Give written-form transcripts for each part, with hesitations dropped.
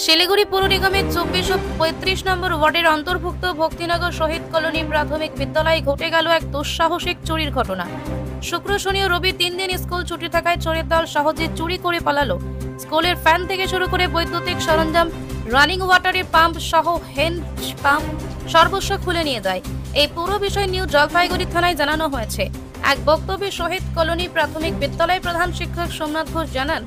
শিলিগুড়ি পৌর নিগমের 24 ও 35 নম্বর ওয়ার্ডের অন্তর্ভুক্ত ভক্তিনগর শহীদ কলোনি প্রাথমিক বিদ্যালয়ে ঘটে গেল এক দুঃসাহসিক চুরির ঘটনা। শুক্র, শনি ও রবি 3 দিন স্কুল ছুটি থাকায় চোরের দল সহজে চুরি করে পালালো। স্কুলের ফ্যান থেকে শুরু করে বৈদ্যুতিক সরঞ্জাম, রানিং ওয়াটারের পাম্প সহ হ্যান্ড পাম্প সর্বস্ব খুলে নিয়ে যায়। এই পুরো বিষয় নিউ জলপাইগুড়ি থানায় জানানো হয়েছে। এক বক্তব্যে শহীদ কলোনি প্রাথমিক বিদ্যালয় প্রধান শিক্ষক সোমনাথ ঘোষ জানান,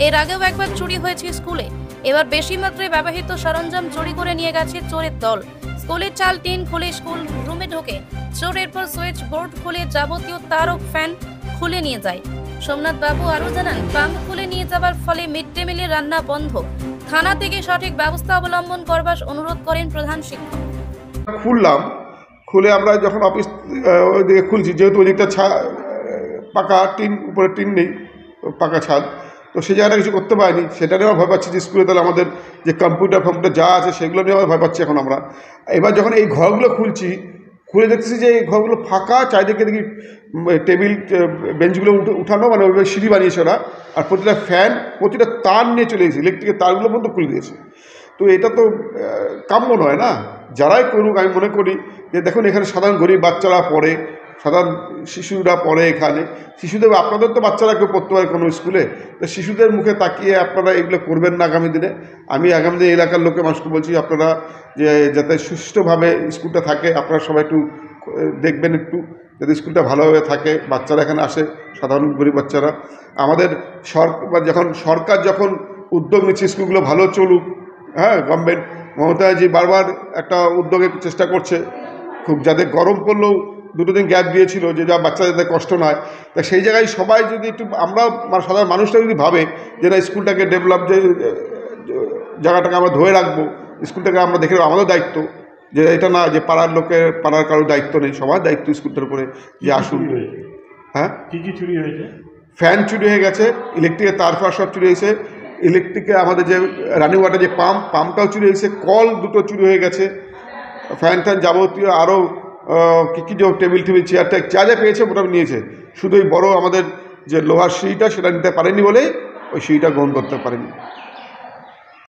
এর আগেও একবার চুরি হয়েছে স্কুলে। এবার বেশি মাত্রায় ব্যবহৃত সরঞ্জাম চুরি করে নিয়ে গেছে চোরের দল। স্কুলের চাল টিন খুলে স্কুল রুমে ঢোকে চোর, এরপর সুইচ বোর্ড খুলে যাবতীয় তার ও ফ্যান খুলে নিয়ে যায়। সোমনাথ বাবু আরও জানান, পাম্প খুলে নিয়ে যাবার ফলে মিড ডে মিলের রান্না বন্ধ। থানা থেকে সঠিক ব্যবস্থা অবলম্বন করবার অনুরোধ করেন প্রধান শিক্ষক। খুলে আমরা যখন অফিস ওইদিকে খুলছি, যেহেতু ওইদিকটা পাকা টিন, উপরে টিন নেই, পাকা ছাদ, তো সেই জায়গাটা কিছু করতে পারিনি। সেটা নিয়েও ভয় পাচ্ছি যে স্কুলে তাহলে আমাদের যে কম্পিউটার যা আছে সেগুলো নিয়ে ভয় পাচ্ছি এখন আমরা। এবার যখন এই ঘরগুলো খুলে দেখতেছি যে এই ঘরগুলো ফাঁকা, চারিদিকে দেখি টেবিল বেঞ্চগুলো উঠানো, মানে ওইভাবে সিঁড়ি বানিয়েছে ওরা, আর প্রতিটা ফ্যান, প্রতিটা তার নিয়ে চলে গেছে, ইলেকট্রিকের তারগুলো পর্যন্ত খুলে দিয়েছে। তো এটা তো কাম্য নয় না। যারাই করুক, আমি মনে করি যে দেখুন, এখানে সাধারণ গরিব বাচ্চারা পড়ে, সাধারণ শিশুরা পড়ে এখানে। শিশুদের, আপনাদের তো বাচ্চারা কেউ পড়তে পারে কোনো স্কুলে, তো শিশুদের মুখে তাকিয়ে আপনারা এগুলো করবেন না আগামী দিনে। আমি আগামী দিনে এলাকার লোকের মানুষকে বলছি, আপনারা যে যাতে সুষ্ঠুভাবে স্কুলটা থাকে, আপনারা সবাই একটু দেখবেন, একটু যাতে স্কুলটা ভালোভাবে থাকে, বাচ্চারা এখানে আসে, সাধারণ গরিব বাচ্চারা। আমাদের সরকার যখন উদ্যোগ নিচ্ছে স্কুলগুলো ভালো চলুক, হ্যাঁ, গভর্নমেন্ট মমতাজি বারবার একটা উদ্যোগের চেষ্টা করছে খুব, যাতে গরম পড়লেও 2 দিন গ্যাপ দিয়েছিল যে যা বাচ্চা যাতে কষ্ট নয়। তা সেই জায়গায় সবাই যদি একটু, আমরা সাধারণ মানুষরা যদি ভাবে যে না, স্কুলটাকে ডেভেলপ, যে জায়গাটাকে আমরা ধরে রাখবো, স্কুলটাকে আমরা দেখে রাখবো, আমাদের দায়িত্ব, যে এটা না যে পাড়ার কারোর দায়িত্ব নেই, সবার দায়িত্ব স্কুলটার উপরে যে আসুন। হ্যাঁ, কী চুরি হয়েছে? ফ্যান চুরি হয়ে গেছে, ইলেকট্রিকের তার সব চুরি হয়েছে, ইলেকট্রিকে আমাদের যে রানিং ওয়াটার যে পাম্পটাও চুরি হয়েছে, কল 2টো চুরি হয়ে গেছে, ফ্যান যাবতীয় আরও কী যে টেবিল চেয়ার যা যা পেয়েছে মোটামুটি নিয়েছে। শুধু ওই বড় আমাদের যে লোহার সিঁড়িটা, সেটা নিতে পারেনি বলেই ওই সিঁড়িটা গ্রহণ করতে পারেনি।